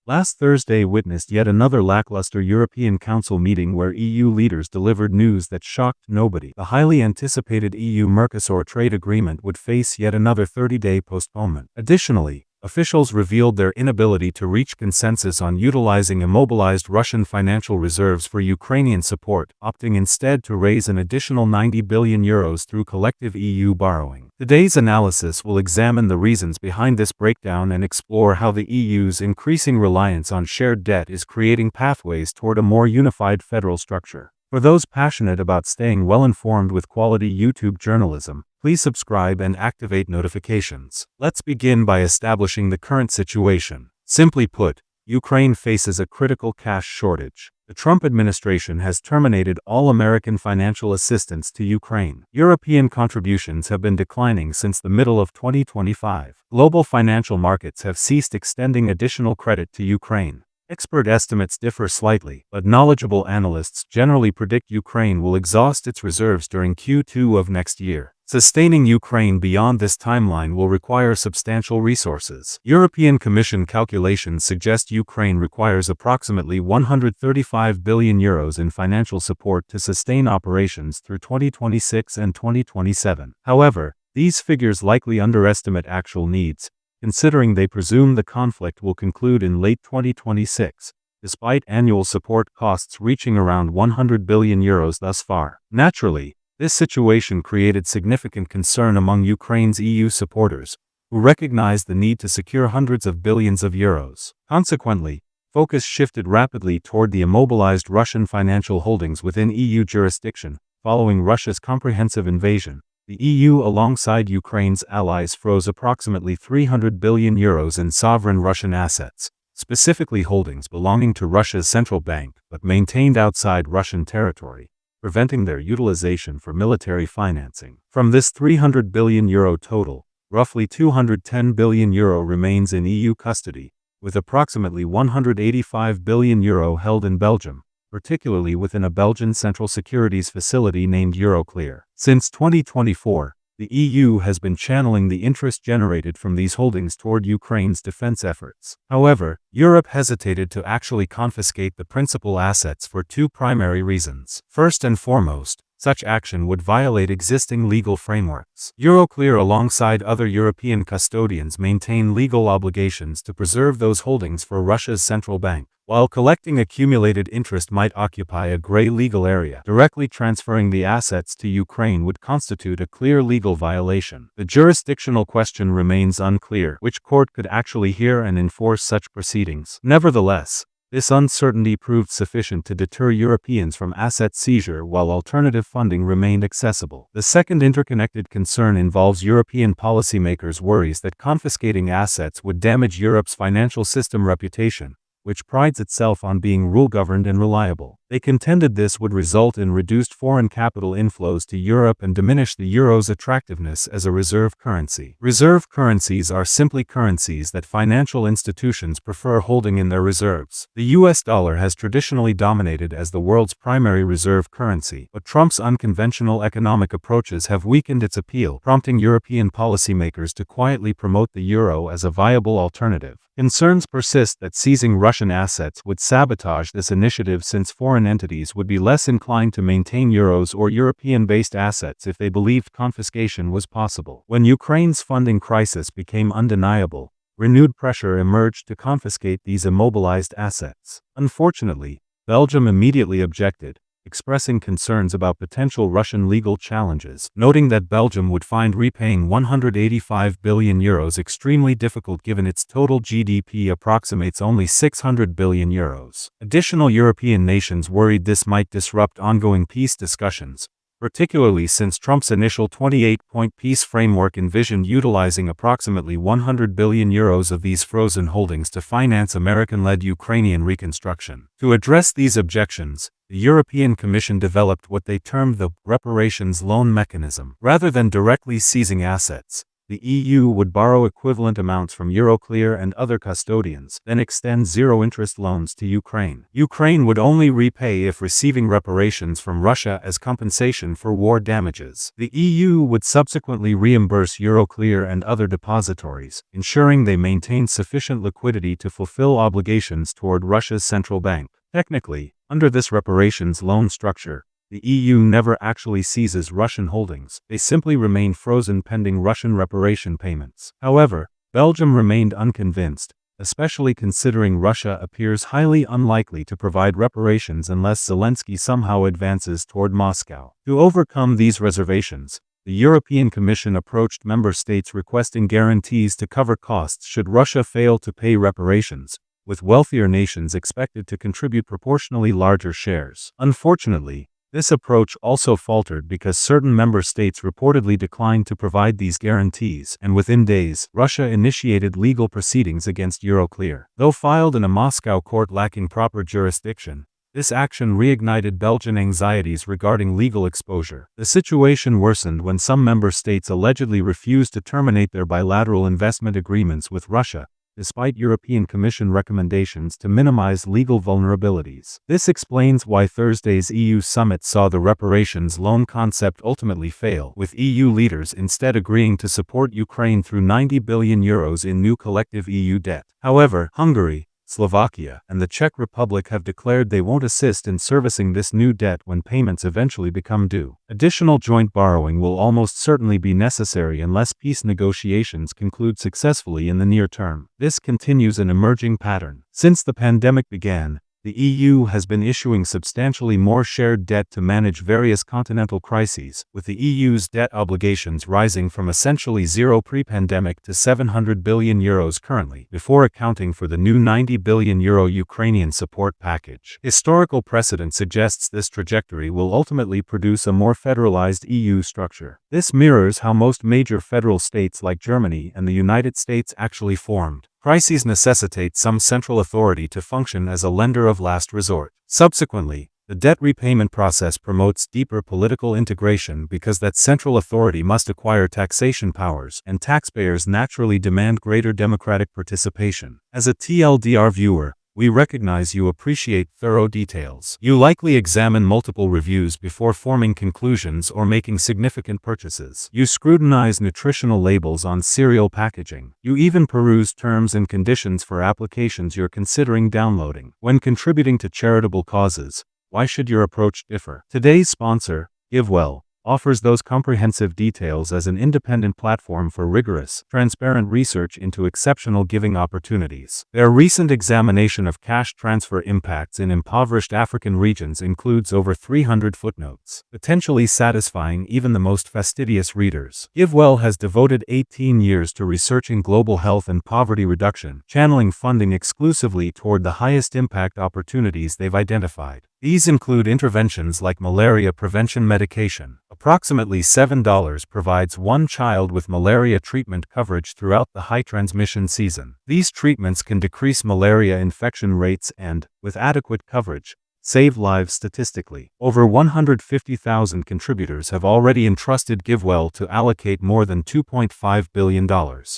Last Thursday witnessed yet another lackluster European Council meeting where EU leaders delivered news that shocked nobody. The highly anticipated EU Mercosur trade agreement would face yet another 30-day postponement. Additionally, officials revealed their inability to reach consensus on utilizing immobilized Russian financial reserves for Ukrainian support, opting instead to raise an additional €90 billion through collective EU borrowing. Today's analysis will examine the reasons behind this breakdown and explore how the EU's increasing reliance on shared debt is creating pathways toward a more unified federal structure. For those passionate about staying well-informed with quality YouTube journalism, please subscribe and activate notifications. Let's begin by establishing the current situation. Simply put, Ukraine faces a critical cash shortage. The Trump administration has terminated all American financial assistance to Ukraine. European contributions have been declining since the middle of 2025. Global financial markets have ceased extending additional credit to Ukraine. Expert estimates differ slightly, but knowledgeable analysts generally predict Ukraine will exhaust its reserves during Q2 of next year. Sustaining Ukraine beyond this timeline will require substantial resources. European Commission calculations suggest Ukraine requires approximately €135 billion in financial support to sustain operations through 2026 and 2027. However, these figures likely underestimate actual needs, considering they presume the conflict will conclude in late 2026, despite annual support costs reaching around €100 billion thus far. Naturally, this situation created significant concern among Ukraine's EU supporters, who recognized the need to secure hundreds of billions of euros. Consequently, focus shifted rapidly toward the immobilized Russian financial holdings within EU jurisdiction. Following Russia's comprehensive invasion, the EU alongside Ukraine's allies froze approximately €300 billion in sovereign Russian assets, specifically holdings belonging to Russia's central bank but maintained outside Russian territory, preventing their utilization for military financing. From this €300 billion total, roughly €210 billion remains in EU custody, with approximately €185 billion held in Belgium, particularly within a Belgian central securities facility named Euroclear. Since 2024, the EU has been channeling the interest generated from these holdings toward Ukraine's defense efforts. However, Europe hesitated to actually confiscate the principal assets for two primary reasons. First and foremost, such action would violate existing legal frameworks. Euroclear alongside other European custodians maintain legal obligations to preserve those holdings for Russia's central bank. While collecting accumulated interest might occupy a gray legal area, directly transferring the assets to Ukraine would constitute a clear legal violation. The jurisdictional question remains unclear which court could actually hear and enforce such proceedings. Nevertheless, this uncertainty proved sufficient to deter Europeans from asset seizure while alternative funding remained accessible. The second interconnected concern involves European policymakers' worries that confiscating assets would damage Europe's financial system reputation, which prides itself on being rule-governed and reliable. They contended this would result in reduced foreign capital inflows to Europe and diminish the euro's attractiveness as a reserve currency. Reserve currencies are simply currencies that financial institutions prefer holding in their reserves. The US dollar has traditionally dominated as the world's primary reserve currency, but Trump's unconventional economic approaches have weakened its appeal, prompting European policymakers to quietly promote the euro as a viable alternative. Concerns persist that seizing Russian assets would sabotage this initiative since foreign entities would be less inclined to maintain euros or European-based assets if they believed confiscation was possible. When Ukraine's funding crisis became undeniable, renewed pressure emerged to confiscate these immobilized assets. Unfortunately, Belgium immediately objected, expressing concerns about potential Russian legal challenges, noting that Belgium would find repaying €185 billion extremely difficult given its total GDP approximates only €600 billion. Additional European nations worried this might disrupt ongoing peace discussions, particularly since Trump's initial 28-point peace framework envisioned utilizing approximately €100 billion of these frozen holdings to finance American-led Ukrainian reconstruction. To address these objections, the European Commission developed what they termed the reparations loan mechanism. Rather than directly seizing assets, the EU would borrow equivalent amounts from Euroclear and other custodians, then extend zero-interest loans to Ukraine. Ukraine would only repay if receiving reparations from Russia as compensation for war damages. The EU would subsequently reimburse Euroclear and other depositories, ensuring they maintain sufficient liquidity to fulfill obligations toward Russia's central bank. Technically, under this reparations loan structure, the EU never actually seizes Russian holdings, they simply remain frozen pending Russian reparation payments. However, Belgium remained unconvinced, especially considering Russia appears highly unlikely to provide reparations unless Zelensky somehow advances toward Moscow. To overcome these reservations, the European Commission approached member states requesting guarantees to cover costs should Russia fail to pay reparations, with wealthier nations expected to contribute proportionally larger shares. Unfortunately, this approach also faltered because certain member states reportedly declined to provide these guarantees, and within days, Russia initiated legal proceedings against Euroclear. Though filed in a Moscow court lacking proper jurisdiction, this action reignited Belgian anxieties regarding legal exposure. The situation worsened when some member states allegedly refused to terminate their bilateral investment agreements with Russia, despite European Commission recommendations to minimize legal vulnerabilities. This explains why Thursday's EU summit saw the reparations loan concept ultimately fail, with EU leaders instead agreeing to support Ukraine through €90 billion in new collective EU debt. However, Hungary, Slovakia, and the Czech Republic have declared they won't assist in servicing this new debt when payments eventually become due. Additional joint borrowing will almost certainly be necessary unless peace negotiations conclude successfully in the near term. This continues an emerging pattern. Since the pandemic began, the EU has been issuing substantially more shared debt to manage various continental crises, with the EU's debt obligations rising from essentially zero pre-pandemic to €700 billion currently, before accounting for the new €90 billion Ukrainian support package. Historical precedent suggests this trajectory will ultimately produce a more federalized EU structure. This mirrors how most major federal states like Germany and the United States actually formed. Crises necessitate some central authority to function as a lender of last resort. Subsequently, the debt repayment process promotes deeper political integration because that central authority must acquire taxation powers, and taxpayers naturally demand greater democratic participation. As a TLDR viewer, we recognize you appreciate thorough details. You likely examine multiple reviews before forming conclusions or making significant purchases. You scrutinize nutritional labels on cereal packaging. You even peruse terms and conditions for applications you're considering downloading. When contributing to charitable causes, why should your approach differ? Today's sponsor, GiveWell, offers those comprehensive details as an independent platform for rigorous, transparent research into exceptional giving opportunities. Their recent examination of cash transfer impacts in impoverished African regions includes over 300 footnotes, potentially satisfying even the most fastidious readers. GiveWell has devoted 18 years to researching global health and poverty reduction, channeling funding exclusively toward the highest impact opportunities they've identified. These include interventions like malaria prevention medication. Approximately $7 provides one child with malaria treatment coverage throughout the high transmission season. These treatments can decrease malaria infection rates and, with adequate coverage, save lives statistically. Over 150,000 contributors have already entrusted GiveWell to allocate more than $2.5 billion.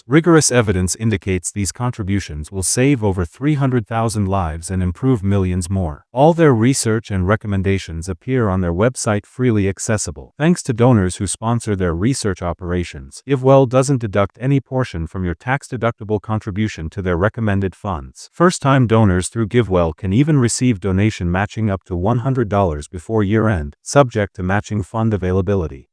Rigorous evidence indicates these contributions will save over 300,000 lives and improve millions more. All their research and recommendations appear on their website freely accessible. Thanks to donors who sponsor their research operations, GiveWell doesn't deduct any portion from your tax-deductible contribution to their recommended funds. First-time donors through GiveWell can even receive donation matching up to $100 before year-end, subject to matching fund availability.